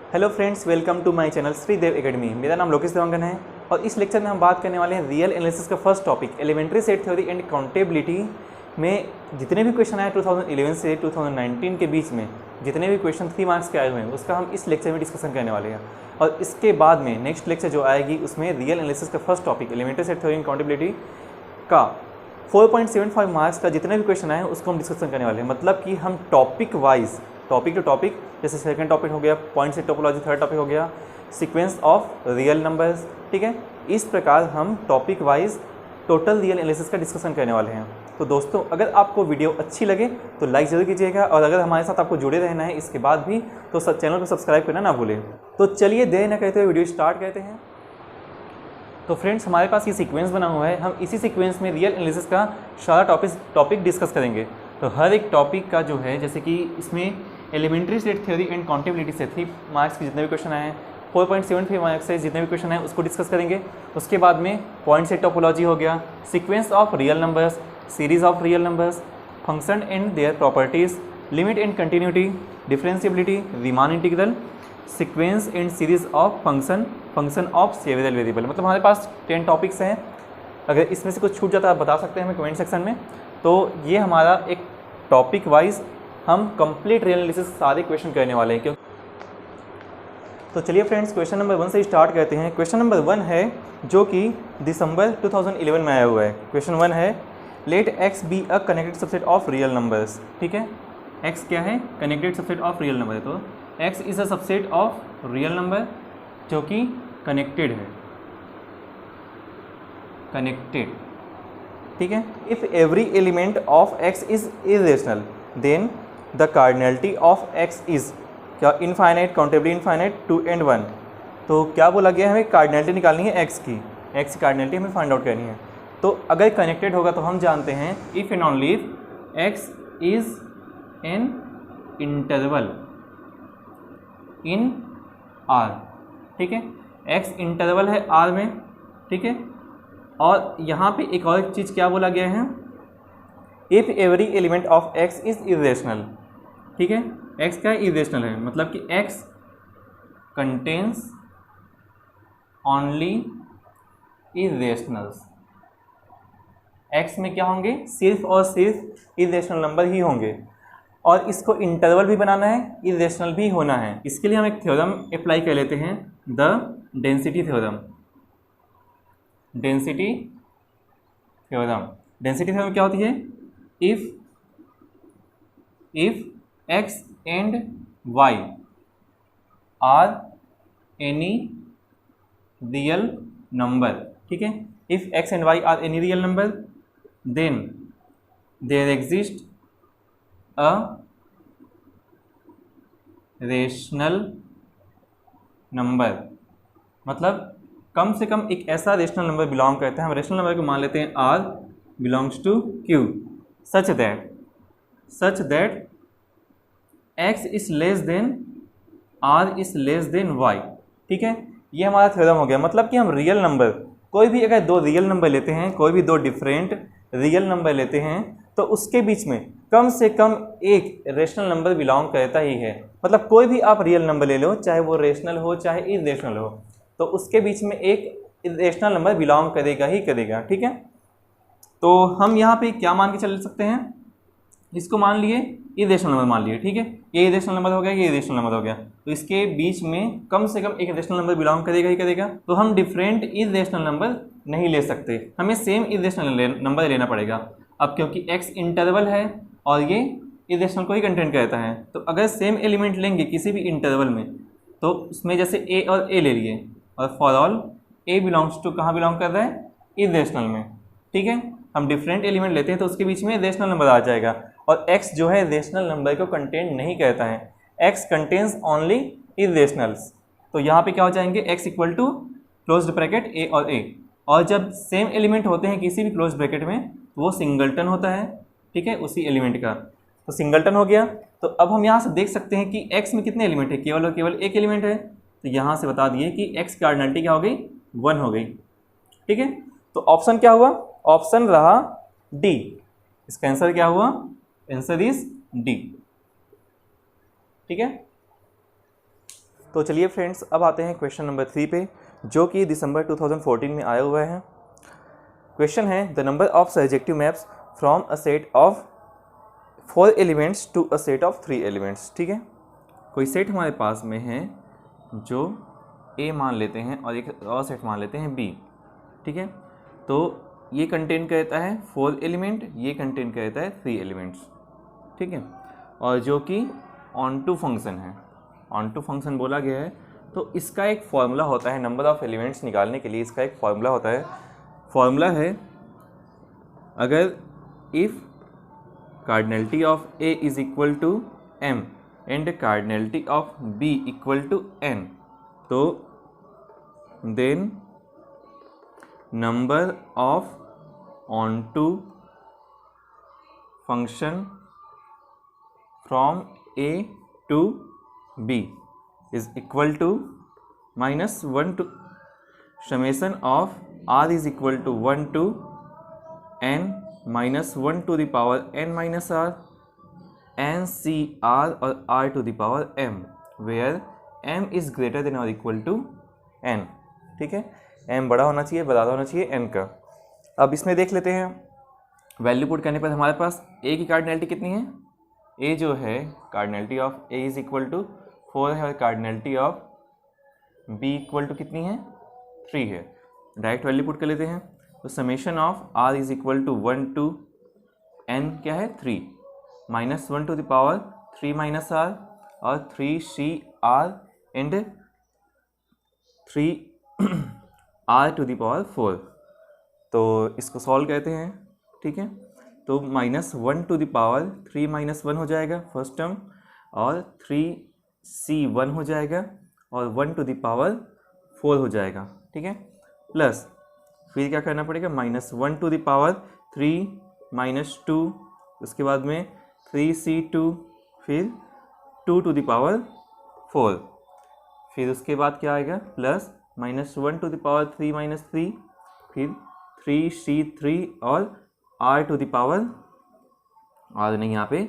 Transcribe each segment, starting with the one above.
Hello friends, welcome to my channel Shridev academy. मेरा नाम लोकेश देवांगन है और इस लेक्चर में हम बात करने वाले हैं रियल एनालिसिस का first topic elementary set theory and countability में जितने भी क्वेश्चन आए 2011 से 2019 के बीच में जितने भी क्वेश्चन 3 मार्क्स के आए हुए हैं उसका हम इस लेक्चर में डिस्कशन करने वाले हैं। और इसके बाद में नेक्स्ट लेक्चर जो आएगी उसमें रियल एनालिसिस का first topic elementary set theory and countability का 4.75 मार्क्स का जितने भी क्वेश्चन आए हैं उसको हम डिस्कशन करने वाले हैं। मतलब कि हम topic wise, topic to topic, जैसे सेकंड टॉपिक हो गया point set topology, third topic हो गया सीक्वेंस ऑफ रियल नंबर्स, ठीक है। इस प्रकार हम topic wise total real analysis का डिस्कशन करने वाले हैं। तो दोस्तों, अगर आपको वीडियो अच्छी लगे तो लाइक ज़रूर कीजिएगा और अगर हमारे साथ आपको जुड़े रहना है इसके बाद भी तो चैनल को सब्सक्राइब करना ना भूलें। तो चलिए देर न करते हुए वीडियो स्टार्ट करते हैं। तो फ्रेंड्स, हमारे पास ये सीक्वेंस बना हुआ है। हम इसी सीक्वेंस में रियल एनालिसिस का सारा टॉपिक डिस्कस करेंगे। तो हर एक टॉपिक का जो है, जैसे कि इसमें elementary set theory and countability से 3 मार्क्स के जितने भी क्वेश्चन आए हैं, 4.75 मार्क्स से जितने भी क्वेश्चन हैं उसको डिस्कस करेंगे। उसके बाद में पॉइंट सेट टोपोलॉजी हो गया, sequence of real numbers, series of real numbers, function and their properties, limit and continuity, differentiability, Riemann integral, sequence and series of function of several variable. मतलब हमारे पास 10 टॉपिक्स हैं। अगर इसमें से कुछ छूट जाता है आप बता सकते हैं हमें कमेंट सेक्शन में। तो ये हमारा एक टॉपिक वाइज हम कंप्लीट रियल एनालिसिस सारे क्वेश्चन करने वाले हैं। क्यों? तो चलिए फ्रेंड्स, क्वेश्चन नंबर 1 से स्टार्ट करते हैं। क्वेश्चन नंबर 1 है जो कि दिसंबर 2011 में आया हुआ है। क्वेश्चन 1 है let x be a connected subset of real numbers. ठीक है, एक्स क्या है? Connected subset of real number है। तो x is a subset of real number जो कि कनेक्टेड है, कनेक्टेड, ठीक है। If every element of x is irrational then the cardinality of x is क्या? Infinite, countably infinite, 2 and 1। तो क्या बोला गया है? हमें कार्डिनलिटी निकालनी है एक्स की कार्डिनलिटी हमें फाइंड आउट करनी है। तो अगर कनेक्टेड होगा तो हम जानते हैं if and only if x is an interval in are, ठीक है। एक्स इंटरवल है आर में, ठीक है। और यहाँ पे एक और चीज़ क्या बोला गया है? If every element of x is irrational, ठीक है। एक्स क्या इरेशनल है, मतलब कि x contains only irrationals. X में क्या होंगे? सिर्फ और सिर्फ इरेशनल नंबर ही होंगे। और इसको इंटरवल भी बनाना है, इरेशनल भी होना है। इसके लिए हम एक थ्योरम अप्लाई कर लेते हैं, the density theorem. Density theorem क्या होती है? If x and y are any real number, ठीक है। If x and y are any real number then there exist a rational number. मतलब कम से कम एक ऐसा रेशनल नंबर बिलोंग करता है। हम रेशनल नंबर को मान लेते हैं r belongs to Q such that x is less than r is less than y, ठीक है। ये हमारा थ्योरम हो गया। मतलब कि हम रियल नंबर, कोई भी अगर 2 रियल नंबर लेते हैं, कोई भी 2 डिफरेंट रियल नंबर लेते हैं तो उसके बीच में कम से कम एक रेशनल नंबर बिलोंग करता ही है। मतलब कोई भी आप रियल नंबर ले लो, चाहे वो रेशनल हो चाहे इरेशनल हो, तो उसके बीच में एक रेशनल नंबर बिलोंग करेगा ही करेगा, ठीक है। तो हम यहाँ पे क्या मान के चल सकते हैं? इसको मान लिए इरेशनल नंबर मान लिए, ठीक है। ये इरेशनल नंबर हो गया, ये इरेशनल नंबर हो गया। तो इसके बीच में कम से कम एक रेशनल नंबर बिलोंग करेगा ही करेगा। तो हम डिफरेंट इरेशनल नंबर नहीं ले सकते, हमें सेम इरेशनल नंबर लेना पड़ेगा। अब क्योंकि एक्स इंटरवल है और ये इरेशनल को ही कंटेंट करता है, तो अगर सेम एलिमेंट लेंगे किसी भी इंटरवल में तो उसमें जैसे ए और ए ले लिए, और for all a belongs to कहाँ बिलोंग कर रहा है? इरेशनल में, ठीक है। हम डिफरेंट एलिमेंट लेते हैं तो उसके बीच में रेशनल नंबर आ जाएगा। और x जो है रेशनल नंबर को कंटेन नहीं करता है, x कंटेन्स ओनली इरेशनल्स। तो यहाँ पे क्या हो जाएंगे? x equal to closed bracket a और a। और जब सेम एलिमेंट होते हैं किसी भी क्लोज ब्रैकेट में तो वो सिंगलटन होता है, ठीक है, उसी एलिमेंट का। तो सिंगलटन हो गया। तो अब हम यहाँ से देख सकते हैं कि x में कितने एलिमेंट है? केवल और केवल एक एलिमेंट है। तो यहाँ से बता दिए कि x की कार्डिनलिटी क्या हो गई? 1 हो गई, ठीक है। तो ऑप्शन क्या हुआ? ऑप्शन रहा डी। इसका आंसर क्या हुआ? आंसर इज डी, ठीक है। तो चलिए फ्रेंड्स, अब आते हैं क्वेश्चन नंबर 3 पे, जो कि दिसंबर 2014 में आया हुआ है। क्वेश्चन है the number of surjective maps from a set of 4 elements to a set of 3 elements. ठीक है, कोई सेट हमारे पास में है जो A मान लेते हैं और एक और सेट मान लेते हैं B। ठीक है, तो ये कंटेन करता है 4 एलिमेंट, ये कंटेन करता है 3 एलिमेंट्स। ठीक है, और जो कि ऑन टू फंक्शन है, ऑन टू फंक्शन बोला गया है। तो इसका एक फॉर्मूला होता है, नंबर ऑफ एलिमेंट्स निकालने के लिए इसका एक फॉर्मूला होता है। फॉर्मूला है, अगर if cardinality of A is equal to M and cardinality of B equal to N, तो then number of onto function from A to B is equal to -1 to summation of R is equal to 1 to n minus 1 to the power n minus r n c r और r to the power m, where m is greater than or equal to n। ठीक है, m बड़ा होना चाहिए, बराबर होना चाहिए n का। अब इसमें देख लेते हैं, वैल्यू पुट करने पर हमारे पास a की कार्डिनलिटी कितनी है। a जो है cardinality of a is equal to 4 है और cardinality of b equal to कितनी है, 3 है। डायरेक्ट वैल्यू पुट कर लेते हैं, तो summation of r is equal to 1 to n क्या है 3 minus 1 to the power 3 minus r और 3 c r and 3 r to the power 4। तो इसको सॉल्व करते हैं। ठीक है, तो -1 टू द पावर 3 माइनस 1 हो जाएगा फर्स्ट टर्म, और 3c1 हो जाएगा और 1 टू द पावर 4 हो जाएगा। ठीक है, प्लस फिर क्या करना पड़ेगा, -1 टू द पावर 3 माइनस 2, उसके बाद में 3c2, फिर 2 टू द पावर 4, फिर उसके बाद क्या आएगा plus -1 to the power 3 minus 3, फिर 3c3 और r to the power r नहीं यहाँ पे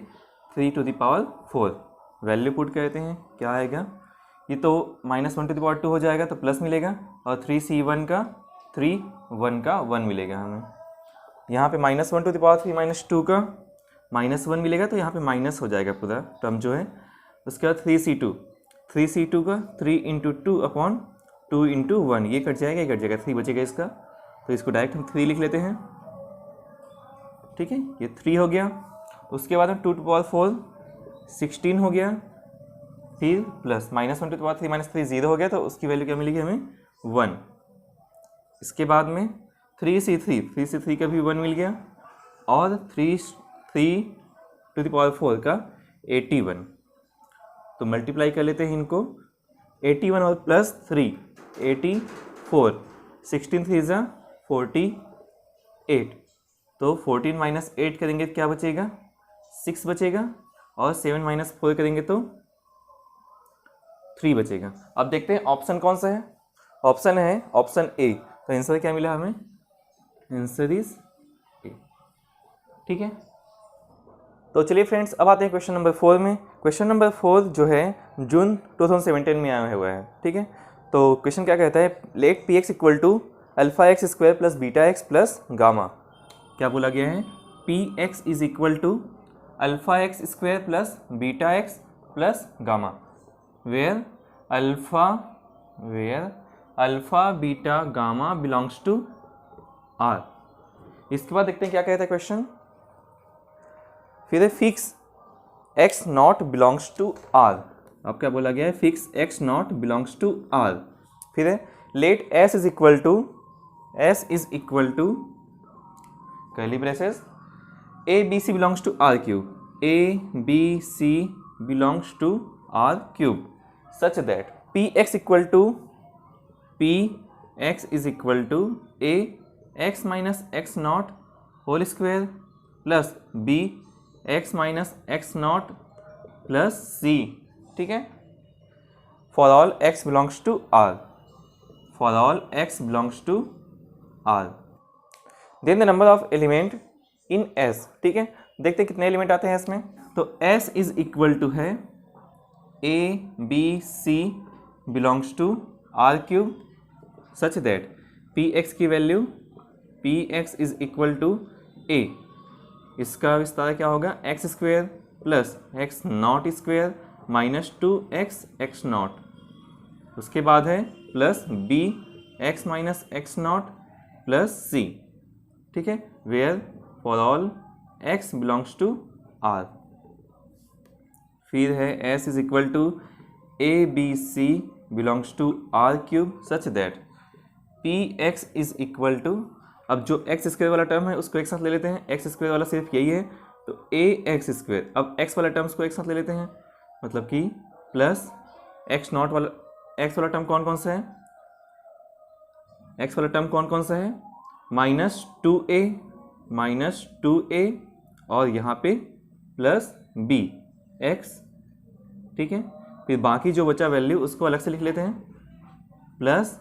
3 to the power 4। Value put करते हैं, क्या आएगा, ये तो -1 टू द पावर 2 हो जाएगा तो प्लस मिलेगा, और 3c1 का 3 1 का 1 मिलेगा हमें। यहाँ पे -1 टू द पावर 3 माइनस 2 का -1 मिलेगा, तो यहाँ पे माइनस हो जाएगा पूरा टर्म जो है। उसके बाद 3c2 का 3 इंटू 2 अपॉन 2 इंटू 1, ये कट जाएगा, ये कट जाएगा, 3 बचेगा इसका, तो इसको डायरेक्ट हम 3 लिख लेते हैं। ठीक है, ये 3 हो गया। उसके बाद में 2 टू पावर 4 16 हो गया, फिर plus -1 to the power 3 minus 3 0 हो गया, तो उसकी वैल्यू क्या मिलेगी हमें 1। इसके बाद में 3c3 का भी 1 मिल गया, और 3 टू द पावर 4 का 81। तो मल्टीप्लाई कर लेते हैं इनको, 81 और प्लस 3 84, 16 3 ज़ा 48, तो 14 माइनस 8 करेंगे क्या बचेगा 6 बचेगा, और 7 माइनस 4 करेंगे तो 3 बचेगा। अब देखते हैं ऑप्शन कौन सा है। ऑप्शन है ऑप्शन ए, तो आंसर क्या मिला हमें, आंसर इज ए। ठीक है, तो चलिए फ्रेंड्स, अब आते हैं क्वेश्चन नंबर 4 में। क्वेश्चन नंबर 4 जो है जून 2017 में आया हुआ है। ठीक है, तो क्वेश्चन क्या कहता है, let P x equal to alpha x square plus beta x plus gamma. क्या बोला गया है, P x is equal to alpha x square plus beta x plus gamma, where alpha beta gamma belongs to R. इसके बाद देखते हैं क्या कहता है क्वेश्चन। फिर है fix x naught belongs to R. अब क्या बोला गया है, fix x naught belongs to R. फिर है let S is equal to curly braces a b c belongs to R cube, a b c belongs to R cube such that P x is equal to a x minus x naught whole square plus b x minus x naught plus c. ठीक है, for all x belongs to R, then the number of element in S. ठीक है, देखते हैं कितने element आते हैं इसमें। तो एस इज इक्वल टू है a b c belongs to R cube such that P x की value p x is equal to a, इसका विस्तार क्या होगा x square plus x not square minus 2x x naught, उसके बाद है plus b x minus x naught plus c, ठीक है, where for all x belongs to r। फिर है s is equal to a b c belongs to r cube such that P x is equal to, अब जो x square वाला term है उसको एक साथ ले लेते हैं, एक्स स्क्वेयर वाला सिर्फ यही है तो ए एक्स स्क्वेयर, अब एक्स वाला टर्म्स को एक साथ ले लेते हैं, मतलब कि प्लस एक्स नॉट वाला, एक्स वाला टर्म कौन कौन सा है, एक्स वाला टर्म कौन कौन सा है माइनस टू ए और यहाँ पे प्लस बी एक्स, ठीक है। फिर बाकी जो बचा वैल्यू उसको अलग से लिख लेते हैं, प्लस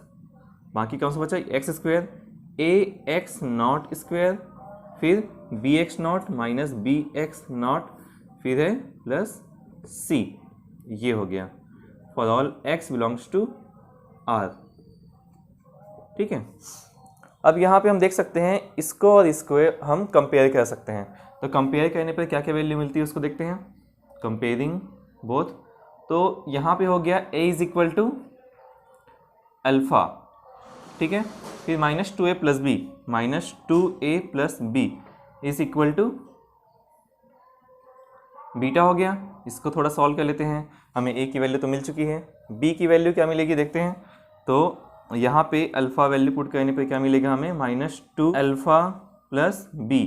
बाकी कौन सा बचा x square a x not square, फिर b x not minus b x not, फिर है प्लस सी, ये हो गया for all x belongs to R, ठीक है। अब यहाँ पे हम देख सकते हैं इसको और इसको हम कंपेयर कर सकते हैं, तो कंपेयर करने पर क्या क्या वैल्यू मिलती है उसको देखते हैं, कंपेयरिंग बोथ। तो यहाँ पे हो गया a is equal to alpha, ठीक है, फिर minus 2a plus b, minus 2a plus b is equal to beta हो गया। इसको थोड़ा सॉल्व कर लेते हैं, हमें a की वैल्यू तो मिल चुकी है, b की वैल्यू क्या मिलेगी देखते हैं। तो यहाँ पे अल्फ़ा वैल्यू पुट करने पे क्या मिलेगा हमें minus 2 alpha plus b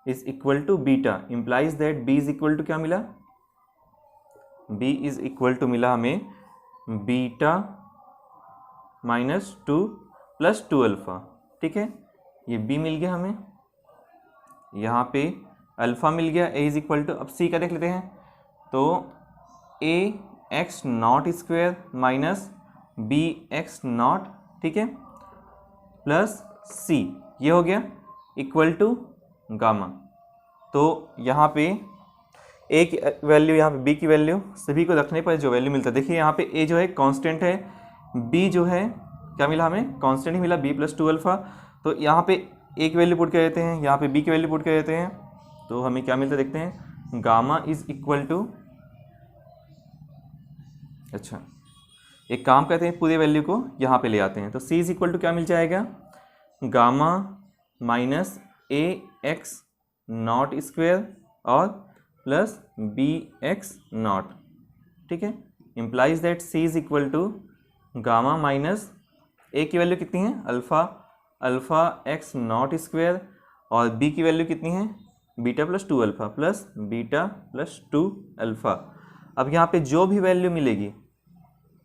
is equal to beta, implies that b is equal to क्या मिला, b इज इक्वल टू मिला हमें बीटा माइनस 2 प्लस 2 अल्फ़ा, ठीक है, ये b मिल गया हमें, यहाँ पे अल्फ़ा मिल गया, a इज इक्वल टू, अब c का देख लेते हैं, तो a x not square minus b x not, ठीक है, प्लस c, ये हो गया इक्वल टू गामा। तो यहाँ पे a की वैल्यू, यहाँ पे b की वैल्यू, सभी को रखने पर जो वैल्यू मिलता है, देखिए यहाँ पे a जो है कांस्टेंट है, b जो है क्या मिला हमें कांस्टेंट ही मिला b प्लस 2 अल्फ़ा, तो यहाँ पे a की वैल्यू पुट कर देते हैं, यहाँ पे b की वैल्यू पुट कर देते हैं, तो हमें क्या मिलता है देखते हैं, गामा इज इक्वल टू, अच्छा एक काम करते हैं पूरे वैल्यू को यहाँ पे ले आते हैं, तो c इज इक्वल टू क्या मिल जाएगा, gamma minus a x not square और प्लस बी एक्स नॉट, ठीक है, implies that c is equal to gamma minus a की वैल्यू कितनी है अल्फ़ा एक्स नॉट स्क्वेयर और b की वैल्यू कितनी है beta plus 2 alpha plus beta plus 2 alpha. अब यहाँ पे जो भी वैल्यू मिलेगी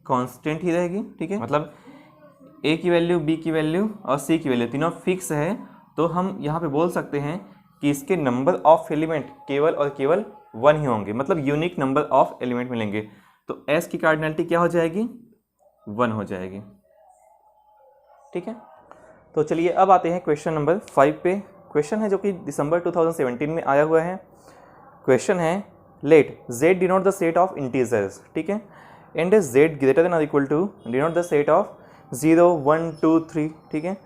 कांस्टेंट ही रहेगी, ठीक है, मतलब a की वैल्यू, b की वैल्यू और c की वैल्यू तीनों फिक्स है, तो हम यहाँ पे बोल सकते हैं कि इसके नंबर ऑफ एलिमेंट केवल और केवल 1 ही होंगे, मतलब यूनिक नंबर ऑफ एलिमेंट मिलेंगे, तो s की कार्डिनलिटी क्या हो जाएगी 1 हो जाएगी, ठीक है। तो चलिए अब आते हैं क्वेश्चन नंबर 5 पे। क्वेश्चन है जो कि दिसंबर 2017 में आया हुआ है। क्वेश्चन है let z denote the set of integers, ठीक है, and z greater than or equal to denote the set of 0 1 2 3, ठीक है।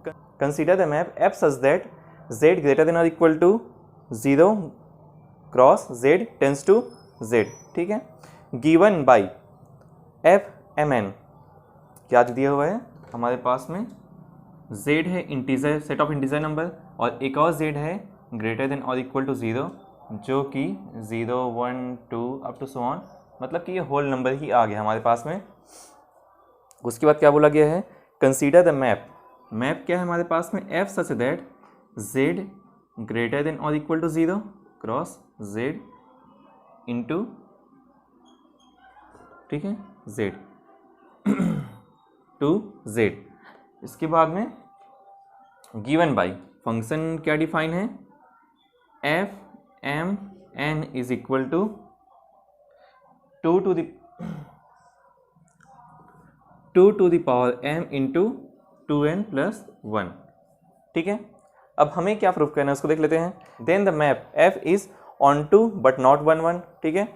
Consider the map f such that z greater than or equal to 0 cross z tends to z, ठीक है, given by f mn, क्या दिया हुआ है हमारे पास में, z है integer, set of integer number, और एक और z है greater than or equal to 0 जो कि 0 1 2 अप टू सो ऑन, मतलब कि ये होल नंबर ही आ गया हमारे पास में। उसके बाद क्या बोला गया है, कंसीडर द मैप, मैप क्या है हमारे पास में f such that z greater than or equal to 0 cross z into, ठीक है, z टू z। इसके बाद में गिवन बाई फंक्शन क्या डिफाइन है, f m n is equal to 2 to the power m into 2n plus 1, ठीक है। अब हमें क्या प्रूफ करना है उसको देख लेते हैं। Then the map f is onto but not 1 1, ठीक है,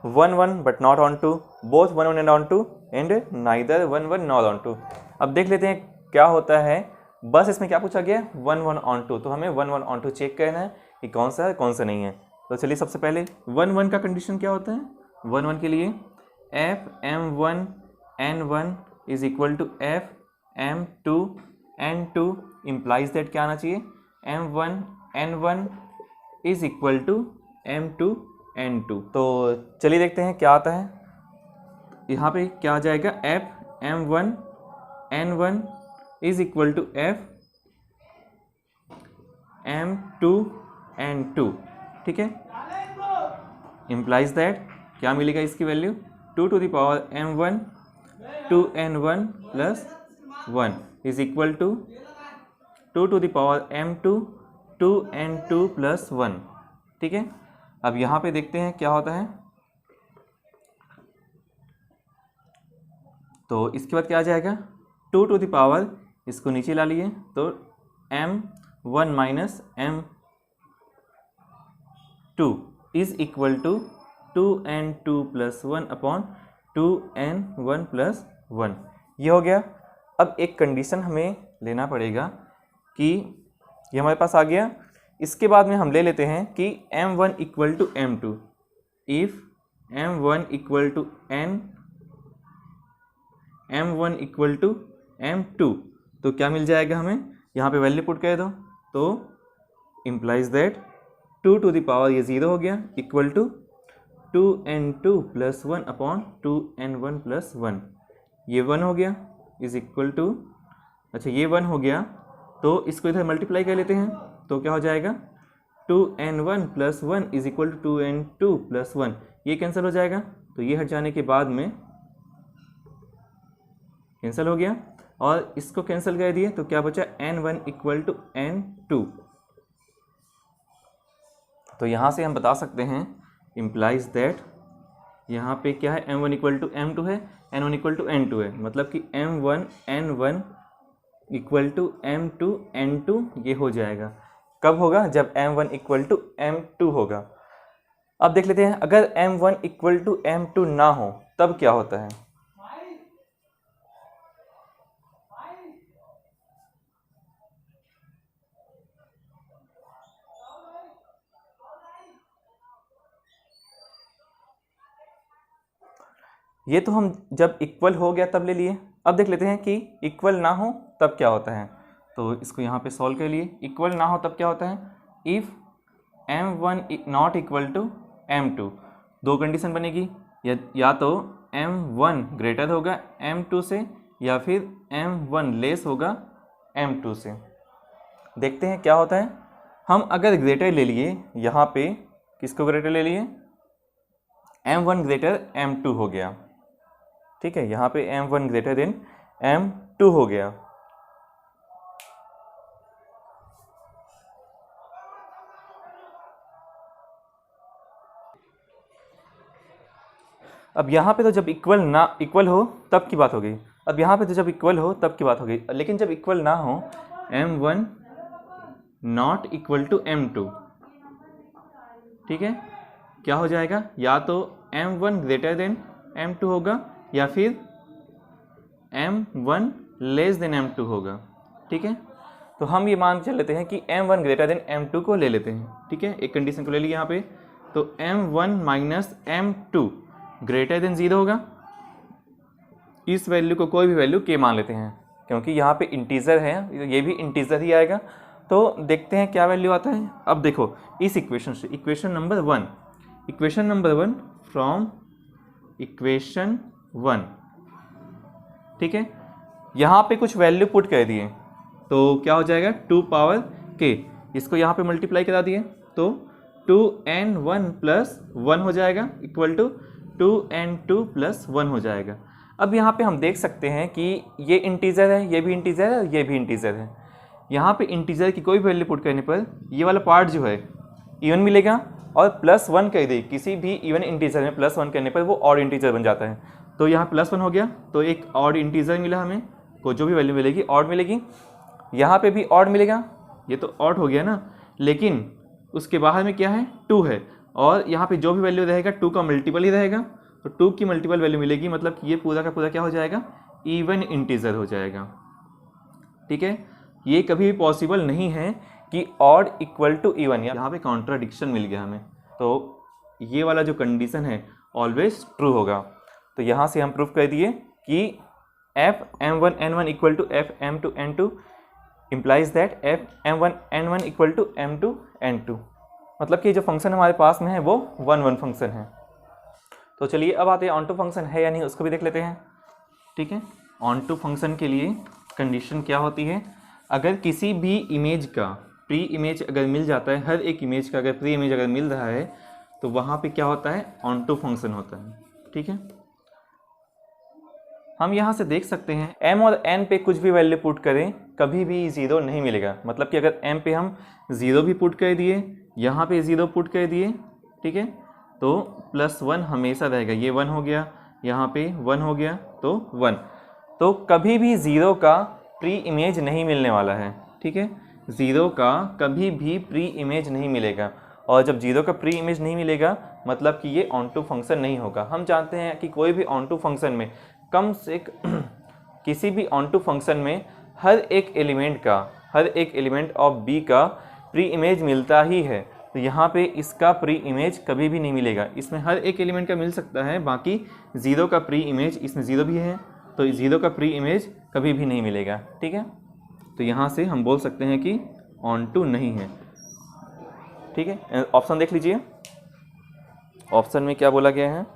1 1 but not on 2, both 1 1 and on 2 and neither 1 1 nor on 2। अब देख लेते हैं क्या होता है। बस इसमें क्या पूछा गया, 1 1 on 2, तो हमें 1 1 on 2 चेक करना है कि कौन सा है कौन सा नहीं है। तो चलिए सबसे पहले 1 1 का कंडीशन क्या होता है। 1 1 के लिए f m1 n1 is equal to f m2 n2 implies that क्या आना चाहिए, m1 n1 is equal to m2 n2। तो चलिए देखते हैं क्या आता है। यहाँ पे क्या आ जाएगा, f m1 n1 is equal to f m2 n2, ठीक है। इम्प्लाइज दैट क्या मिलेगा इसकी value, 2 to the power m1 2n1 plus 1 is equal to 2 to the power m2 2n2 plus 1, ठीक है। अब यहाँ पे देखते हैं क्या होता है। तो इसके बाद क्या आ जाएगा, 2 to the power, इसको नीचे ला लिए तो m1 minus m2 is equal to 2n2 plus 1 upon 2n1 plus 1, ये हो गया। अब एक कंडीशन हमें लेना पड़ेगा कि ये हमारे पास आ गया। इसके बाद में हम ले लेते हैं कि m1 equal to m2, if m1 equal to m1 equal to m2, तो क्या मिल जाएगा हमें, यहाँ पे वैल्यू पुट कर दो तो implies that 2 to the power ये 0 हो गया equal to 2n2 plus 1 upon 2n1 plus 1, ये 1 हो गया इज इक्वल टू, अच्छा ये 1 हो गया तो इसको इधर मल्टीप्लाई कर लेते हैं तो क्या हो जाएगा, 2n1 plus 1 is equal to 2n2 plus 1, ये कैंसिल हो जाएगा तो ये हट जाने के बाद में कैंसिल हो गया और इसको कैंसिल कर दिए तो क्या बचा, n1 इक्वल टू n2। तो यहाँ से हम बता सकते हैं इम्प्लाइज दैट यहाँ पे क्या है, m1 इक्वल टू m2 है, n1 इक्वल टू n2 है, मतलब कि m1 n1 equal to m2 n2 ये हो जाएगा। कब होगा, जब m1 इक्वल टू m2 होगा। अब देख लेते हैं अगर m1 इक्वल टू m2 ना हो तब क्या होता है। ये तो हम जब इक्वल हो गया तब ले लिए। अब देख लेते हैं कि इक्वल ना हो तब क्या होता है। तो इसको यहाँ पे सॉल्व कर लिए, इक्वल ना हो तब क्या होता है, if m1 not equal to m2, दो कंडीशन बनेगी, या तो m1 ग्रेटर होगा m2 से या फिर m1 लेस होगा m2 से। देखते हैं क्या होता है। हम अगर ग्रेटर ले लिए, यहाँ पे किसको ग्रेटर ले लिए, m1 ग्रेटर m2 हो गया, ठीक है। यहाँ पे m1 ग्रेटर देन m2 हो गया। अब यहाँ पे तो जब इक्वल हो तब की बात हो गई। अब यहाँ पे तो जब इक्वल हो तब की बात हो गई, लेकिन जब इक्वल ना हो, m1 not equal to m2, ठीक है, क्या हो जाएगा, या तो m1 ग्रेटर देन m2 होगा या फिर m1 लेस देन m2 होगा, ठीक है। तो हम ये मान चल लेते हैं कि m1 ग्रेटर देन m2 को ले लेते हैं, ठीक है। एक कंडीशन को ले ली यहाँ पे, तो m1 minus m2 greater than 0 होगा। इस वैल्यू को कोई भी वैल्यू k मान लेते हैं क्योंकि यहाँ पे इंटीजर है, ये भी इंटीजर ही आएगा। तो देखते हैं क्या वैल्यू आता है। अब देखो इस इक्वेशन से, इक्वेशन नंबर 1 फ्रॉम इक्वेशन 1, ठीक है, यहाँ पे कुछ वैल्यू पुट कर दिए तो क्या हो जाएगा, 2 पावर k, इसको यहाँ पे मल्टीप्लाई करा दिए तो 2n1 प्लस 1 हो जाएगा इक्वल टू 2n2 प्लस 1 हो जाएगा। अब यहाँ पे हम देख सकते हैं कि ये इंटीजर है, ये भी इंटीजर है, ये भी इंटीजर है। यहाँ पे इंटीजर की कोई भी वैल्यू पुट करने पर ये वाला पार्ट जो है इवन मिलेगा, और +1 कर दे किसी भी इवन इंटीजर में +1 करने पर वो ऑड इंटीजर बन जाता है। तो यहाँ +1 हो गया तो एक ऑड इंटीजर मिला हमें, को जो भी वैल्यू मिलेगी ऑड मिलेगी। यहाँ पे भी ऑड मिलेगा, ये तो ऑड हो गया ना, लेकिन उसके बाहर में क्या है, 2 है, और यहाँ पे जो भी वैल्यू रहेगा 2 का मल्टीपल ही रहेगा, तो 2 की मल्टीपल वैल्यू मिलेगी, मतलब कि ये पूरा का पूरा क्या हो जाएगा, इवन इंटीजर हो जाएगा। ठीक है, ये कभी भी पॉसिबल नहीं है कि ऑड इक्वल टू इवन, यहाँ पे कॉन्ट्राडिक्शन मिल गया हमें, तो ये वाला जो कंडीशन है ऑलवेज ट्रू होगा। तो यहाँ से हम प्रूफ कर दिए कि f m1 n1 equal to f m2 n2 implies that f m1 n1 equal to m2 n2, मतलब कि जो फंक्शन हमारे पास में है वो 1 फंक्शन है। तो चलिए अब आते हैं ऑन टू फंक्शन है या नहीं, उसको भी देख लेते हैं। ठीक है, ऑन टू फंक्शन के लिए कंडीशन क्या होती है, अगर किसी भी इमेज का प्री इमेज अगर मिल जाता है, हर एक इमेज का अगर प्री इमेज अगर मिल रहा है तो वहाँ पे क्या होता है, ऑन टू फंक्शन होता है। ठीक है, हम यहाँ से देख सकते हैं m और n पे कुछ भी वैल्यू पुट करें कभी भी 0 नहीं मिलेगा, मतलब कि अगर m पे हम 0 भी पुट कर दिए, यहाँ पे 0 पुट कर दिए, ठीक है, तो +1 हमेशा रहेगा, ये 1 हो गया, यहाँ पे 1 हो गया तो 1, तो कभी भी 0 का प्री इमेज नहीं मिलने वाला है। ठीक है, 0 का कभी भी प्री इमेज नहीं मिलेगा, और जब 0 का प्री इमेज नहीं मिलेगा मतलब कि ये ऑन टू फंक्शन नहीं होगा। हम जानते हैं कि कोई भी ऑन टू फंक्शन में कम से किसी भी ऑन टू फंक्शन में हर एक एलिमेंट ऑफ b का प्री इमेज मिलता ही है, तो यहाँ पे इसका प्री इमेज कभी भी नहीं मिलेगा। इसमें हर एक एलिमेंट का मिल सकता है, बाकी 0 का प्री इमेज, इसमें 0 भी है तो 0 का प्री इमेज कभी भी नहीं मिलेगा। ठीक है, तो यहाँ से हम बोल सकते हैं कि ऑन टू नहीं है। ठीक है, ऑप्शन देख लीजिए, ऑप्शन में क्या बोला गया है,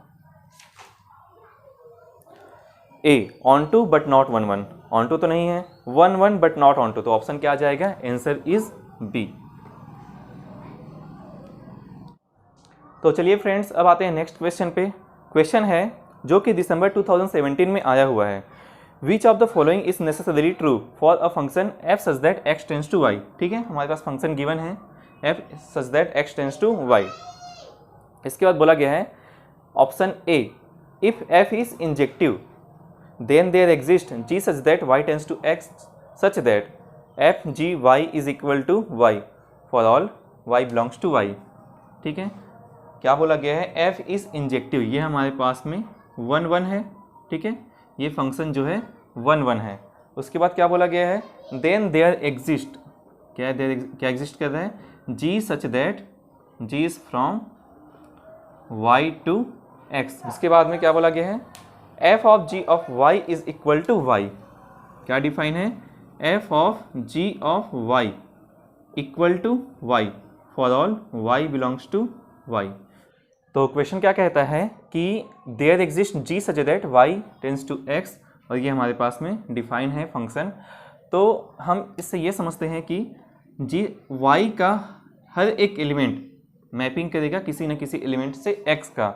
A onto but not 1 onto तो नहीं है, 1 बट नॉट ऑन टू, तो ऑप्शन क्या आ जाएगा, आंसर इज बी। तो चलिए फ्रेंड्स अब आते हैं नेक्स्ट क्वेश्चन पे। क्वेश्चन है जो कि दिसंबर 2017 में आया हुआ है, which of the following is necessary true for a function f such that x tends to y. ठीक है, हमारे पास फंक्शन गिवन है f such that x tends to y. इसके बाद बोला गया है option a, if f is injective then there exists g such that y tends to x such that f g y is equal to y for all y belongs to y। ठीक है, क्या बोला गया है, f is injective, ये हमारे पास में 1 है। ठीक है, ये फंक्शन जो है 1 है। उसके बाद क्या बोला गया है, then there exist, क्या एग्जिस्ट कर रहा है, g such that g is from y to x। इसके बाद में क्या बोला गया है, f of g of y is equal to y, क्या डिफाइन है, f of g of y equal to y for all y belongs to y। तो क्वेश्चन क्या कहता है कि there exist g such that y tends to x, और ये हमारे पास में डिफाइन है फंक्शन। तो हम इससे ये समझते हैं कि g y का हर एक एलिमेंट मैपिंग करेगा किसी न किसी एलिमेंट से x का,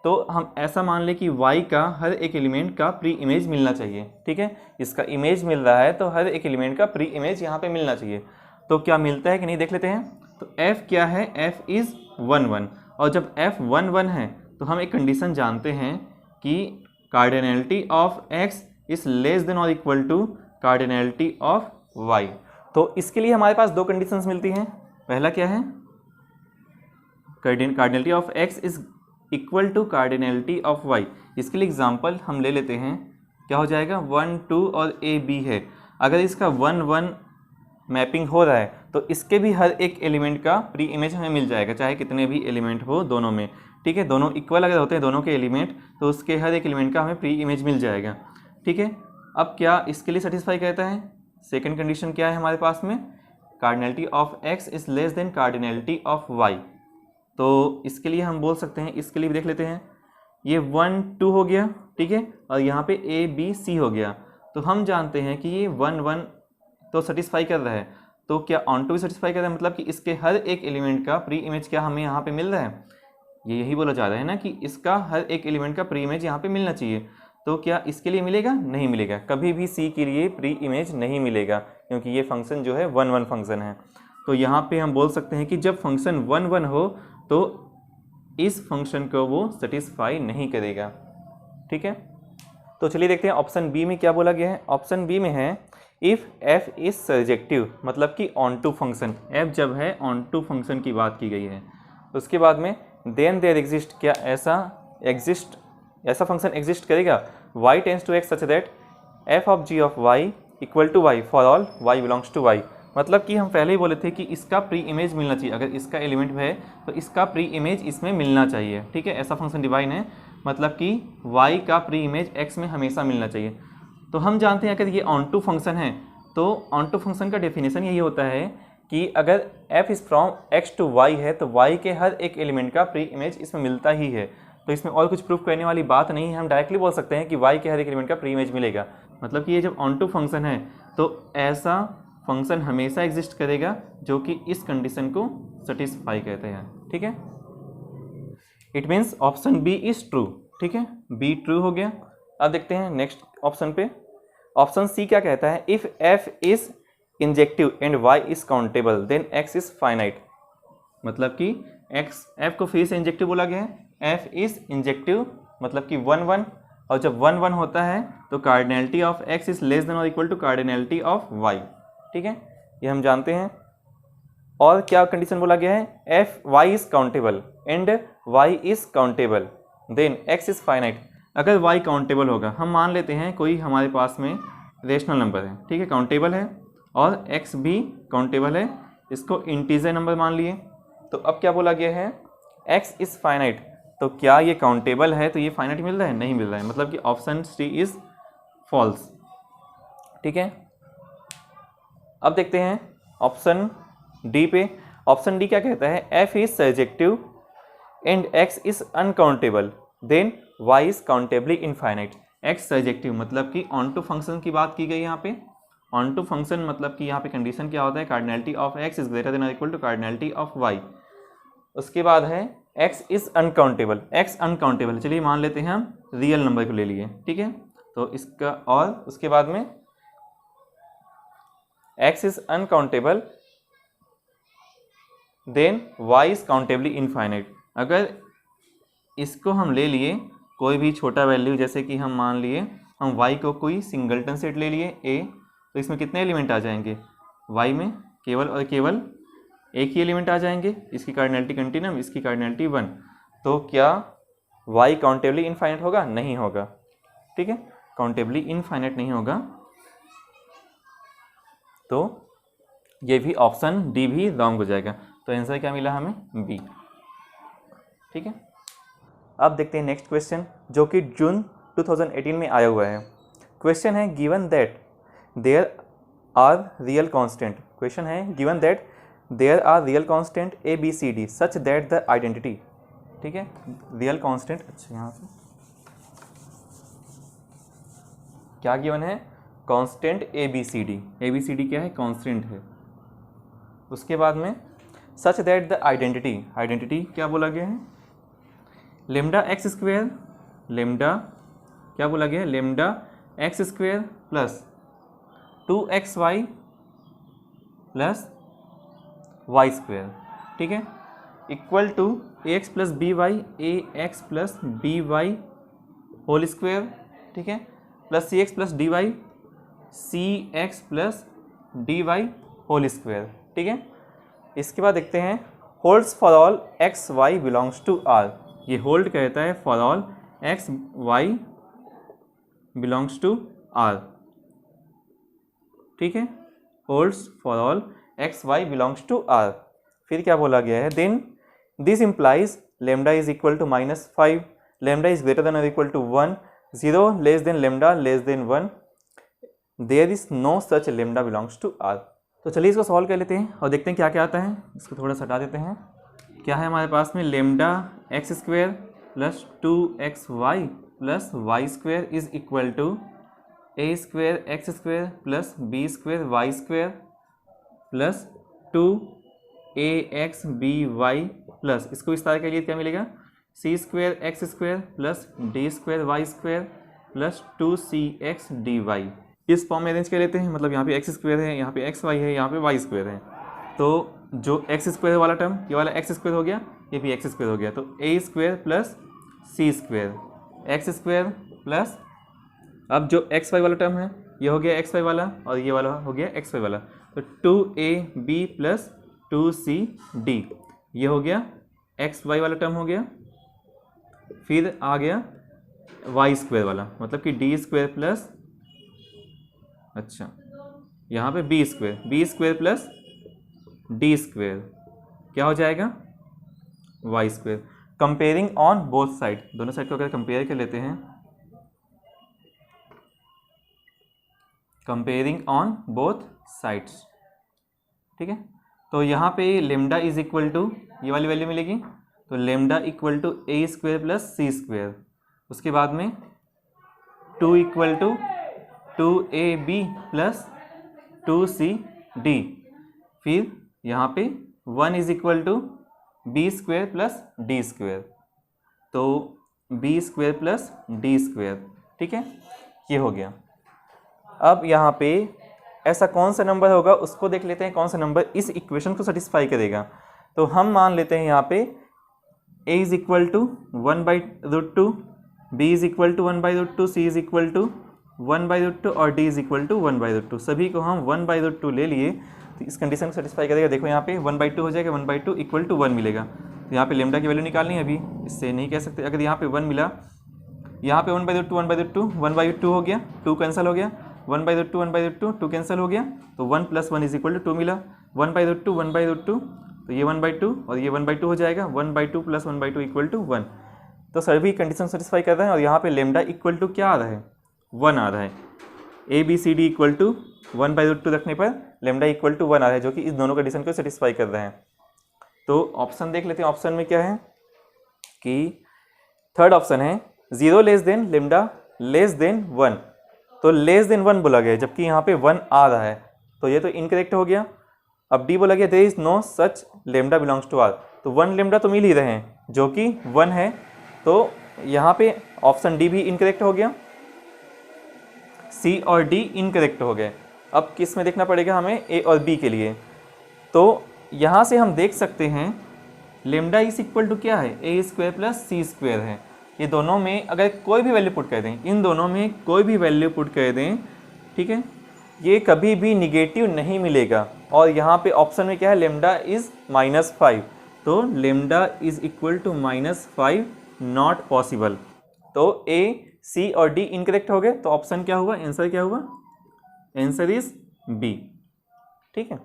तो हम ऐसा मान लें कि y का हर एक एलिमेंट का प्री इमेज मिलना चाहिए। ठीक है, इसका इमेज मिल रहा है तो हर एक एलिमेंट का प्री इमेज यहाँ पे मिलना चाहिए, तो क्या मिलता है कि नहीं देख लेते हैं। तो f क्या है, f इज़ 1 और जब f 1 है तो हम एक कंडीशन जानते हैं कि cardinality of x is less than or equal to cardinality of y। तो इसके लिए हमारे पास दो कंडीशंस मिलती हैं। पहला क्या है, cardinality of x is equal to cardinality of y। इसके लिए एग्जांपल हम ले लेते हैं, क्या हो जाएगा, 1 2 और a b है। अगर इसका 1 मैपिंग हो रहा है तो इसके भी हर एक एलिमेंट का प्री इमेज हमें मिल जाएगा, चाहे कितने भी एलिमेंट हो दोनों में। ठीक है, दोनों इक्वल अगर होते हैं दोनों के एलिमेंट तो उसके हर एक एलिमेंट का हमें प्री इमेज मिल जाएगा। ठीक है, अब क्या इसके लिए सेटिस्फाई करता है, सेकेंड कंडीशन क्या है हमारे पास में, cardinality of x is less then cardinality of y। तो इसके लिए हम बोल सकते हैं, इसके लिए भी देख लेते हैं, ये 1 2 हो गया। ठीक है, और यहाँ पे a b c हो गया, तो हम जानते हैं कि ये 1 तो सेटिस्फाई कर रहा है, तो क्या ऑन टू भी सेटिस्फाई कर रहा है, मतलब कि इसके हर एक एलिमेंट का प्री इमेज क्या हमें यहाँ पे मिल रहा है, ये यही बोला जा रहा है ना कि इसका हर एक एलिमेंट का प्री इमेज यहाँ पे मिलना चाहिए। तो क्या इसके लिए मिलेगा, नहीं मिलेगा, कभी भी c के लिए प्री इमेज नहीं मिलेगा, क्योंकि ये फंक्शन जो है 1 फंक्शन है। तो यहाँ पे हम बोल सकते हैं कि जब फंक्शन 1 हो तो इस फंक्शन को वो सेटिस्फाई नहीं करेगा। ठीक है, तो चलिए देखते हैं ऑप्शन बी में क्या बोला गया है। ऑप्शन बी में है इफ़ f इज सर्जेक्टिव, मतलब कि ऑन टू फंक्शन, f जब है ऑन टू फंक्शन की बात की गई है। उसके बाद में देन देयर एग्जिस्ट, क्या ऐसा फंक्शन एग्जिस्ट करेगा y tends to x such that f of g of y equal to y for all y belongs to y। मतलब कि हम पहले ही बोले थे कि इसका प्री इमेज मिलना चाहिए, अगर इसका एलिमेंट है तो इसका प्री इमेज इसमें मिलना चाहिए, ठीक है। ऐसा फंक्शन डिवाइन है, मतलब कि y का प्री इमेज x में हमेशा मिलना चाहिए। तो हम जानते हैं अगर ये ऑन टू फंक्शन है तो ऑन टू फंक्शन का डेफिनेशन यही होता है कि अगर f is from x to y है तो y के हर एक एलिमेंट का प्री इमेज इसमें मिलता ही है। तो इसमें और कुछ प्रूफ करने वाली बात नहीं है, हम डायरेक्टली बोल सकते हैं कि y के हर एक एलिमेंट का प्री इमेज मिलेगा। मतलब कि ये जब ऑन टू फंक्शन है तो ऐसा फंक्शन हमेशा एग्जिस्ट करेगा जो कि इस कंडीशन को सेटिस्फाई कहते हैं, ठीक है। It means option b is true, ठीक है, बी ट्रू हो गया। अब देखते हैं नेक्स्ट ऑप्शन पे। ऑप्शन सी क्या कहता है, if f is injective and y is countable then x is finite. मतलब कि f को फिर से इंजेक्टिव बोला गया है, f इज इंजेक्टिव मतलब कि 1 1, और जब 1 1 होता है तो cardinality of x is less than or equal to cardinality of y, ठीक है, ये हम जानते हैं। और क्या कंडीशन बोला गया है, y is countable and y is countable then x is finite. अगर y काउंटेबल होगा, हम मान लेते हैं कोई हमारे पास में रेशनल नंबर है, ठीक है, काउंटेबल है, और x भी काउंटेबल है, इसको इंटीजर नंबर मान लिए। तो अब क्या बोला गया है, x इज फाइनाइट, तो क्या ये काउंटेबल है तो ये फाइनाइट मिल रहा है, नहीं मिल रहा है, मतलब कि ऑप्शन सी इज फॉल्स, ठीक है। अब देखते हैं ऑप्शन डी पे। ऑप्शन डी क्या कहता है, f is surjective and x is uncountable then y is countably infinite. x surjective मतलब कि ऑन टू फंक्शन की बात की गई यहाँ पे। ऑन टू फंक्शन मतलब कि यहाँ पे कंडीशन क्या होता है, cardinality of x is greater than or equal to cardinality of y। उसके बाद है x is uncountable, x uncountable, चलिए मान लेते हैं हम रियल नंबर को ले लिए, ठीक है। तो इसका, और उसके बाद में x is uncountable then y is countably infinite. अगर इसको हम ले लिए कोई भी छोटा वैल्यू, जैसे कि हम मान लिए हम y को कोई सिंगलटन सेट ले लिए a, तो इसमें कितने एलिमेंट आ जाएंगे, y में केवल और केवल एक ही एलिमेंट आ जाएंगे, इसकी कार्डिनैलिटी कंटिन्यूम, इसकी कार्डिनैलिटी 1। तो क्या y काउंटेबली इनफाइनाइट होगा, नहीं होगा, ठीक है, काउंटेबली इनफाइनाइट नहीं होगा। तो ये भी ऑप्शन डी भी रॉन्ग हो जाएगा। तो आंसर क्या मिला हमें, बी, ठीक है। अब देखते हैं नेक्स्ट क्वेश्चन जो कि जून 2018 में आया हुआ है। क्वेश्चन है given that there are real constant. Question है given that there are real constant a b c d such that the identity, ठीक है, रियल कांस्टेंट। अच्छा, यहाँ से क्या गिवन है, constant a b c d क्या है, कांस्टेंट है। उसके बाद में सच दैट द आइडेंटिटी क्या बोला गया है, लेमडा एक्स स्क्वेयर, लेमडा क्या बोला गया है, lambda x square plus 2xy plus y square, ठीक है, equal to ax plus b y, ax plus b y whole square, ठीक है, plus c x plus d y, c x plus d y whole square, ठीक है। इसके बाद देखते हैं holds for all x y belongs to R. ये hold कहता है for all x y belongs to R, ठीक है, holds for all x y belongs to R. फिर क्या बोला गया है, then this implies lambda is equal to -5, lambda is greater than or equal to 1, 0 less than lambda less than 1, there is no such lambda belongs to are. तो चलिए इसको solve कर लेते हैं और देखते हैं क्या क्या आता है। इसको थोड़ा सा हटा देते हैं। क्या है हमारे पास में, lambda x square plus 2xy plus y square is equal to a square x square plus b square y square plus 2ax by plus, इसको विस्तार के लिए क्या मिलेगा, c square x square plus d square y square plus 2cx dy। इस form में arrange कर लेते हैं, मतलब यहाँ पे एक्स स्क्वेयर है, यहाँ पे एक्स वाई है, यहाँ पे वाई स्क्वेयर है। तो जो एक्स स्क्वेयर वाला टर्म, ये वाला एक्स स्क्वेयर हो गया, ये भी एक्स स्क्वेयर हो गया, तो ए स्क्वेयर प्लस सी स्क्वेयर एक्स स्क्वेयर प्लस, अब जो एक्स वाई वाला टर्म है ये हो गया एक्स वाई वाला और ये वाला हो गया एक्स वाई वाला, तो 2ab प्लस 2cd ये हो गया एक्स वाई वाला टर्म हो गया, फिर आ गया वाई स्क्वायर वाला, मतलब कि डी स्क्वायर प्लस, अच्छा यहाँ पे b square plus d square क्या हो जाएगा, y square. Comparing on both side, दोनों साइड को अगर कंपेयर कर लेते हैं, कंपेयरिंग ऑन बोथ साइड्स, ठीक है। तो यहाँ पे लेमडा इज इक्वल टू, ये वाली वैल्यू मिलेगी, तो lambda equal to a square plus c square, उसके बाद में 2 equal to 2ab plus 2cd, फिर यहाँ पे 1 is equal to b square plus d square, तो b square plus d square, ठीक है, ये हो गया। अब यहाँ पे ऐसा कौन सा नंबर होगा उसको देख लेते हैं, कौन सा नंबर इस इक्वेशन को सेटिस्फाई करेगा। तो हम मान लेते हैं यहाँ पे a is equal to 1/√2, b is equal to 1/√2, c is equal to 1/√2 और d इज इक्वल टू 1/√2। सभी को हम 1/√2 ले लिए, तो इस कंडीशन को सेटिस्फाई करेगा। देखो यहाँ पे 1/2 हो जाएगा, 1/2 इक्वल टू 1 मिलेगा। तो यहाँ पे लेमडा की वैल्यू निकालनी है, अभी इससे नहीं कह सकते। अगर यहाँ पे 1 मिला, यहाँ पे 1/2 हो गया, 2 कैंसिल हो गया, 1/2 2 कैंसिल हो गया, तो 1 + 1 इज इक्वल टू 2 मिला, 1/2 तो ये 1/2 और ये 1/2 हो जाएगा, 1/2 + 1/2 इक्वल टू 1। तो सभी कंडीशन सेटिस्फाई कर रहे हैं और यहाँ पे लेमडा इक्वल टू क्या आ रहा है, 1 आ रहा है। ABCD इक्वल टू 1/√2 रखने पर लेमडा इक्वल टू 1 आ रहा है, जो कि इस दोनों कंडीशन को सेटिस्फाई कर रहे हैं। तो ऑप्शन देख लेते हैं, ऑप्शन में क्या है कि थर्ड ऑप्शन है 0 less than lambda less than 1, तो लेस देन 1 बोला गया, जबकि यहाँ पे 1 आ रहा है, तो ये तो इनकरेक्ट हो गया। अब डी बोला गया there is no such lambda belongs to are, तो 1 लेमडा तो मिल ही रहे हैं जो कि 1 है, तो यहाँ पे ऑप्शन डी भी इनकरेक्ट हो गया, सी और डी इनकरेक्ट हो गए। अब किस में देखना पड़ेगा हमें, ए और बी के लिए। तो यहाँ से हम देख सकते हैं लेमडा इज इक्वल टू क्या है, ए स्क्वायर प्लस सी स्क्वायर है। ये दोनों में अगर कोई भी वैल्यू पुट कर दें, इन दोनों में कोई भी वैल्यू पुट कर दें, ठीक है, ये कभी भी निगेटिव नहीं मिलेगा। और यहाँ पे ऑप्शन में क्या है, लेमडा इज -5, तो lambda is equal to -5 not possible. तो ए, सी और डी इनकरेक्ट हो गए, तो ऑप्शन क्या हुआ, आंसर क्या हुआ, आंसर इज बी, ठीक है।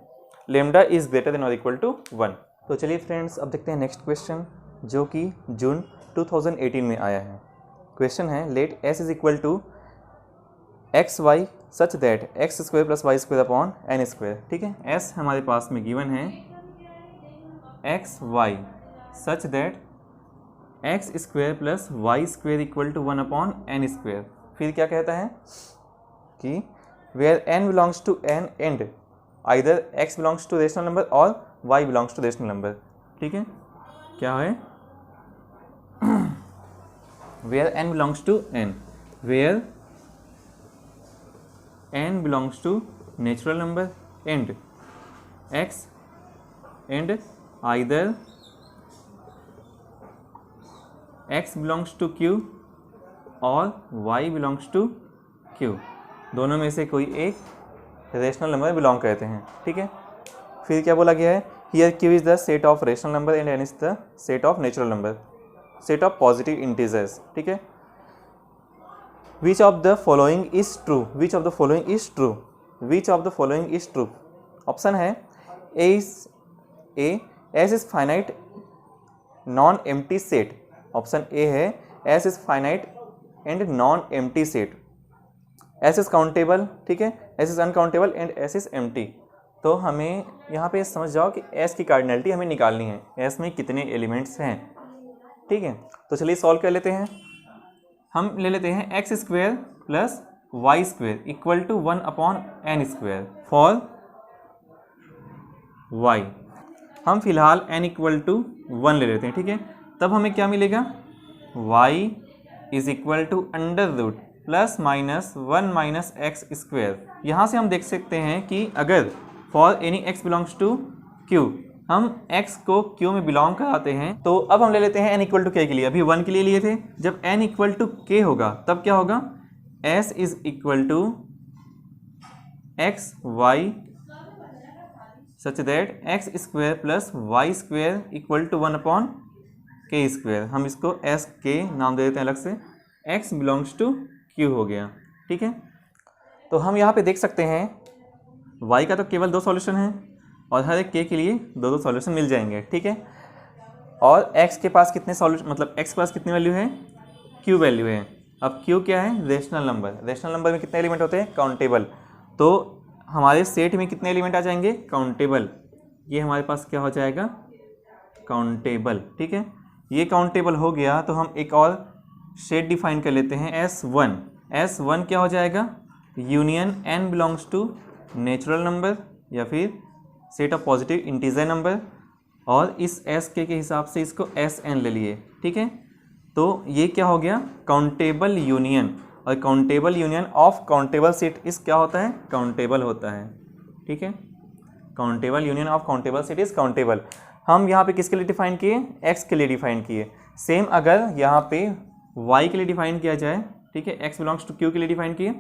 Lambda is greater than or equal to 1। तो चलिए फ्रेंड्स, अब देखते हैं नेक्स्ट क्वेश्चन, जो कि जून 2018 में आया है। क्वेश्चन है let s is equal to x y such that x square plus y square upon n square, ठीक है। s हमारे पास में गिवन है x y such that x square plus y square equal to 1 upon n square. फिर क्या कहता है कि where n belongs to n and either x belongs to rational number और y belongs to rational number, ठीक है। क्या है, where n belongs to n, where n belongs to natural number and x and either x belongs to q और y belongs to q, दोनों में से कोई एक रेशनल नंबर बिलोंग करते हैं, ठीक है। फिर क्या बोला गया है, here q is the set of rational number and n is the set of natural number, set of positive integers, ठीक है। Which of the following is true, which of the following is true, which of the following is true. Option है A S is finite non empty set, option A है S is finite and non empty set, S is countable, ठीक है, S is uncountable and S is empty. तो हमें यहाँ पे समझ जाओ कि एस की कार्डिनलिटी हमें निकालनी है, एस में कितने एलिमेंट्स हैं, ठीक है। तो चलिए सॉल्व कर लेते हैं। हम ले लेते हैं x square plus y square equal to 1 upon n square for y. हम फिलहाल n इक्वल टू 1 ले लेते हैं, ठीक है। तब हमें क्या मिलेगा, y is equal to √ plus minus 1 minus x square. यहाँ से हम देख सकते हैं कि अगर for any x belongs to q हम x को q में बिलोंग कराते हैं, तो अब हम ले लेते हैं n इक्वल टू k के लिए, अभी 1 के लिए लिए थे। जब n इक्वल टू k होगा तब क्या होगा, s is equal to x y such that x square plus y square equal to 1 upon k square, हम इसको एस के नाम दे देते हैं अलग से, एक्स बिलोंग्स टू क्यू हो गया। ठीक है, तो हम यहाँ पे देख सकते हैं y का तो केवल 2 सॉल्यूशन है और हर एक k के लिए 2 सॉल्यूशन मिल जाएंगे। ठीक है, और x के पास कितने सॉल्यूशन, मतलब x के पास कितनी वैल्यू है, q वैल्यू है। अब q क्या है, रेशनल नंबर। रेशनल नंबर में कितने एलिमेंट होते हैं, काउंटेबल। तो हमारे सेट में कितने एलिमेंट आ जाएंगे, काउंटेबल। ये हमारे पास क्या हो जाएगा, काउंटेबल। ठीक है, ये काउंटेबल हो गया तो हम एक और सेट डिफाइन कर लेते हैं, S1। S1 क्या हो जाएगा, union n belongs to natural number या फिर set of positive integer number, और इस SK के हिसाब से इसको SN ले लिए। ठीक है, तो ये क्या हो गया, काउंटेबल यूनियन। और countable union of countable set इस क्या होता है, काउंटेबल होता है। ठीक है, countable union of countable set is countable. हम यहाँ पे किसके लिए डिफाइन किए, x के लिए डिफाइन किए। सेम अगर यहाँ पे y के लिए डिफाइन किया जाए, ठीक है, x बिलोंग्स टू q के लिए डिफाइन किए,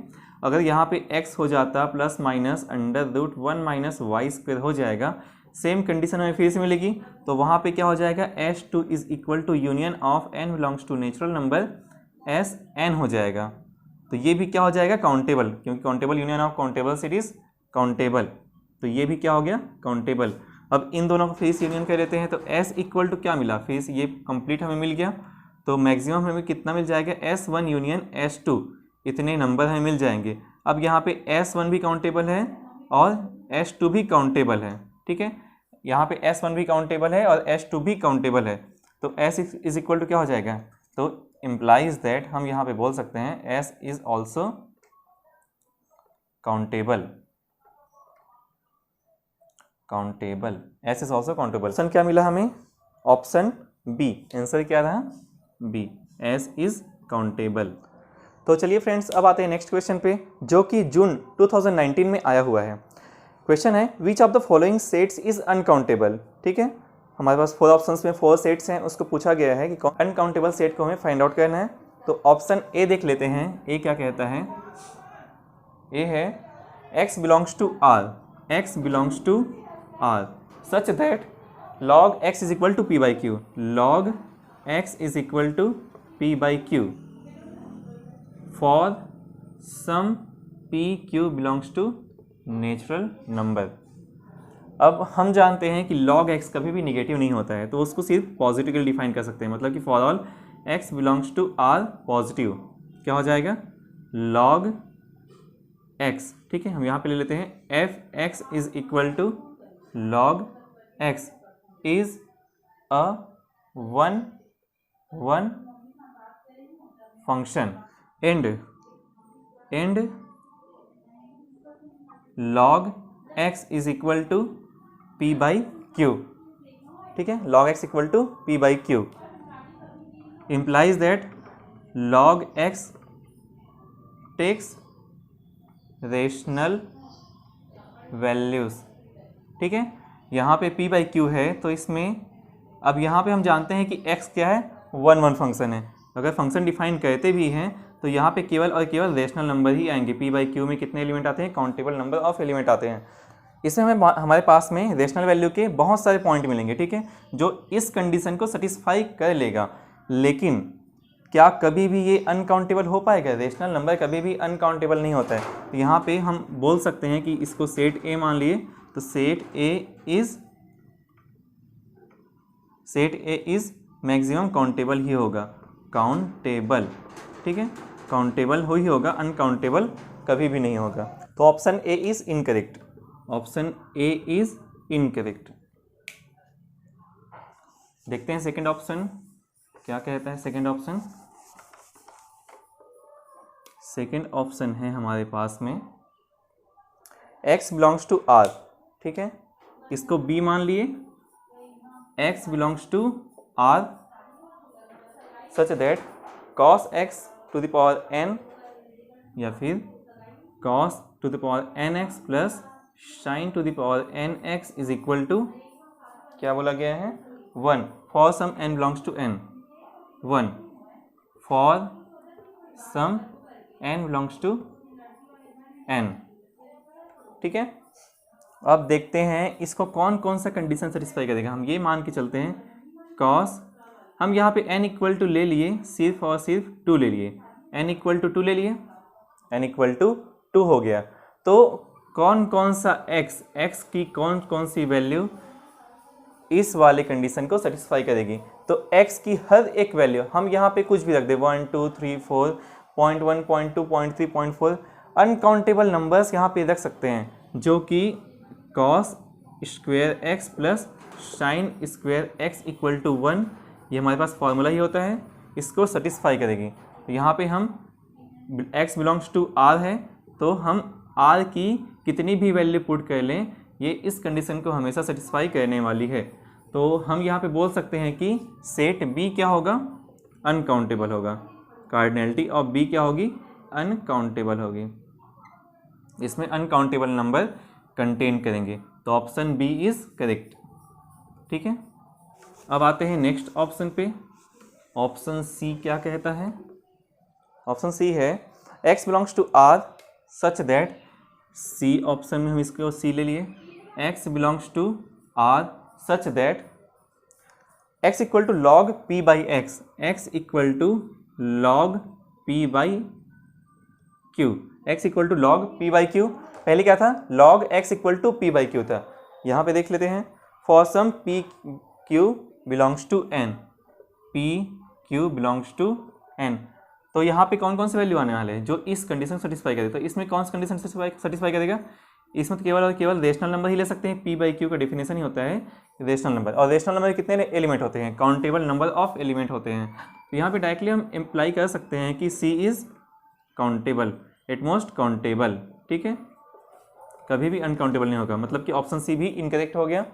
अगर यहाँ पे x हो जाता plus minus √1 minus y square हो जाएगा, सेम कंडीशन हमें फिर से मिलेगी। तो वहाँ पे क्या हो जाएगा, S2 is equal to union of n belongs to natural number SN हो जाएगा। तो ये भी क्या हो जाएगा, काउंटेबल, क्योंकि countable union of countable set is countable. तो ये भी क्या हो गया, काउंटेबल। अब इन दोनों को फिर से यूनियन कर लेते हैं, तो S इक्वल टू क्या मिला, फिर से ये कंप्लीट हमें मिल गया। तो मैक्सिमम हमें कितना मिल जाएगा, S1 यूनियन S2, इतने नंबर हमें मिल जाएंगे। अब यहाँ पे S1 भी काउंटेबल है और S2 भी काउंटेबल है। ठीक है, यहाँ पे S1 भी काउंटेबल है और S2 भी काउंटेबल है। तो S इज इक्वल टू क्या हो जाएगा, तो इम्प्लाइज दैट हम यहाँ पे बोल सकते हैं S is also countable. Countable, S is also countable. Option क्या मिला हमें, ऑप्शन बी, आंसर क्या रहा, बी, S इज काउंटेबल। तो चलिए फ्रेंड्स, अब आते हैं नेक्स्ट क्वेश्चन पे, जो कि जून 2019 में आया हुआ है। क्वेश्चन है, which of the following sets is uncountable. ठीक है, हमारे पास 4 ऑप्शंस में 4 सेट्स हैं, उसको पूछा गया है कि अनकाउंटेबल सेट को हमें फाइंड आउट करना है। तो ऑप्शन ए देख लेते हैं, ए क्या कहता है, ए है x belongs to r, x belongs to r such that log x is equal to p by q, log x is equal to p by q for some p q belongs to natural number. अब हम जानते हैं कि log x कभी भी negative नहीं होता है, तो उसको सिर्फ पॉजिटिव डिफाइन कर सकते हैं, मतलब कि for all x belongs to r positive क्या हो जाएगा, log x। ठीक है, हम यहाँ पे ले लेते हैं f x is equal to log x is a 1 function and log x is equal to p by q. ठीक है, log x equal to p by q implies that log x takes rational values. ठीक है, यहाँ पे p by Q है, तो इसमें अब यहाँ पे हम जानते हैं कि x क्या है, 1 फंक्शन है। अगर फंक्शन डिफाइन करते भी हैं तो यहाँ पे केवल और केवल रेशनल नंबर ही आएंगे। p बाई क्यू में कितने एलिमेंट आते हैं, काउंटेबल नंबर ऑफ एलिमेंट आते हैं। इसमें हमें हमारे पास में रेशनल वैल्यू के बहुत सारे पॉइंट मिलेंगे। ठीक है, जो इस कंडीशन को सेटिस्फाई कर लेगा। लेकिन क्या कभी भी ये अनकाउंटेबल हो पाएगा, रेशनल नंबर कभी भी अनकाउंटेबल नहीं होता है। तो यहाँ पे हम बोल सकते हैं कि इसको सेट ए मान लिए, तो set A is maximum countable ही होगा, काउंटेबल। ठीक है, काउंटेबल हो ही होगा, अनकाउंटेबल कभी भी नहीं होगा। तो option A is incorrect, option A is incorrect. देखते हैं सेकंड ऑप्शन क्या कहता है। सेकंड ऑप्शन है हमारे पास में x बिलोंग्स टू r। ठीक है, इसको b मान लिए, x belongs to r such that cos x to the power n या फिर cos to the power nx plus sin to the power nx is equal to क्या बोला गया है, 1 for some n belongs to n, 1 for some n belongs to n। ठीक है, अब देखते हैं इसको कौन कौन सा कंडीशन सेटिस्फाई करेगा। हम ये मान के चलते हैं cos हम यहाँ पे n इक्वल टू ले लिए, सिर्फ और सिर्फ 2 ले लिए, n इक्वल टू 2 ले लिए, n इक्वल टू 2 हो गया। तो कौन कौन सा x की कौन कौन सी वैल्यू इस वाले कंडीशन को सेटिस्फाई करेगी। तो x की हर एक वैल्यू हम यहाँ पे कुछ भी रख दे, 1 2 3 4 0.1 0.2 0.3 0.4 अनकाउंटेबल नंबर्स यहाँ पे रख सकते हैं, जो कि cos square x plus sine square x equal to 1, ये हमारे पास फॉर्मूला ही होता है, इसको सेटिस्फाई करेगी। तो यहाँ पे हम x बिलोंग्स टू r है, तो हम r की कितनी भी वैल्यू पुट कर लें, ये इस कंडीशन को हमेशा सेटिस्फाई करने वाली है। तो हम यहाँ पे बोल सकते हैं कि सेट b क्या होगा, अनकाउंटेबल होगा। कार्डिनलिटी ऑफ b क्या होगी, अनकाउंटेबल होगी। इसमें अनकाउंटेबल नंबर कंटेन करेंगे, तो ऑप्शन बी इज़ करेक्ट। ठीक है, अब आते हैं नेक्स्ट ऑप्शन पे। ऑप्शन सी क्या कहता है? ऑप्शन सी है x belongs to r such that, c option में हम इसको सी ले लिए, x belongs to r such that x equal to log p by x, x equal to log p by q, x equal to log p by q. पहले क्या था, log x equal to p by q था। यहाँ पे देख लेते हैं, for some p q belongs to n, p q belongs to n। तो यहाँ पे कौन कौन से वैल्यू आने वाले हैं जो इस कंडीशन को सेटिस्फाई करेगा। तो इसमें कौन सी कंडीशन सेटिस्फाई करेगा, इसमें तो केवल और केवल रेशनल नंबर ही ले सकते हैं। p बाई क्यू का डेफिनेशन ही होता है रेशनल नंबर, और रेशनल नंबर कितने एलिमेंट होते हैं, काउंटेबल नंबर ऑफ एलिमेंट होते हैं। तो यहाँ पे डायरेक्टली हम इम्प्लाई कर सकते हैं कि c is countable, at most countable. ठीक है, कभी भी अनकाउंटेबल नहीं होगा, मतलब कि ऑप्शन सी भी इनकरेक्ट हो गया।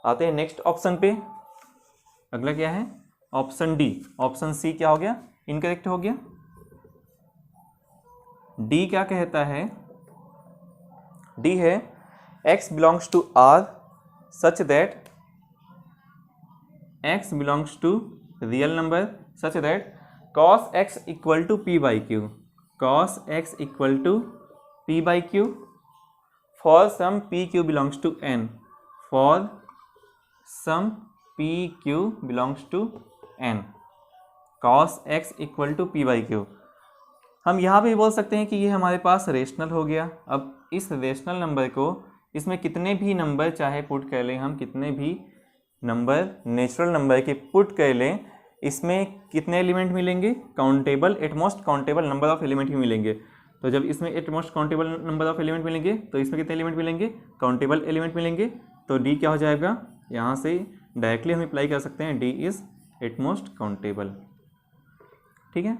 आते हैं नेक्स्ट ऑप्शन पे, अगला क्या है, ऑप्शन डी। ऑप्शन सी क्या हो गया, इनकरेक्ट हो गया। डी क्या कहता है, डी है x belongs to r such that, x belongs to real number such that cos x equal to p by q, cos x equal to p by q for some p q belongs to n, for some p q belongs to n, cos x equal to p by q. हम यहाँ पे बोल सकते हैं कि ये हमारे पास rational हो गया। अब इस रेशनल नंबर को, इसमें कितने भी नंबर चाहे पुट कर लें, हम कितने भी नंबर नेचुरल नंबर के पुट कर लें, इसमें कितने एलिमेंट मिलेंगे, countable, at most countable number of element ही मिलेंगे। तो जब इसमें at most countable number of element मिलेंगे, तो इसमें कितने एलिमेंट मिलेंगे, काउंटेबल एलिमेंट मिलेंगे। तो डी क्या हो जाएगा, यहाँ से डायरेक्टली हम अप्लाई कर सकते हैं, डी इज़ एटमोस्ट काउंटेबल। ठीक है।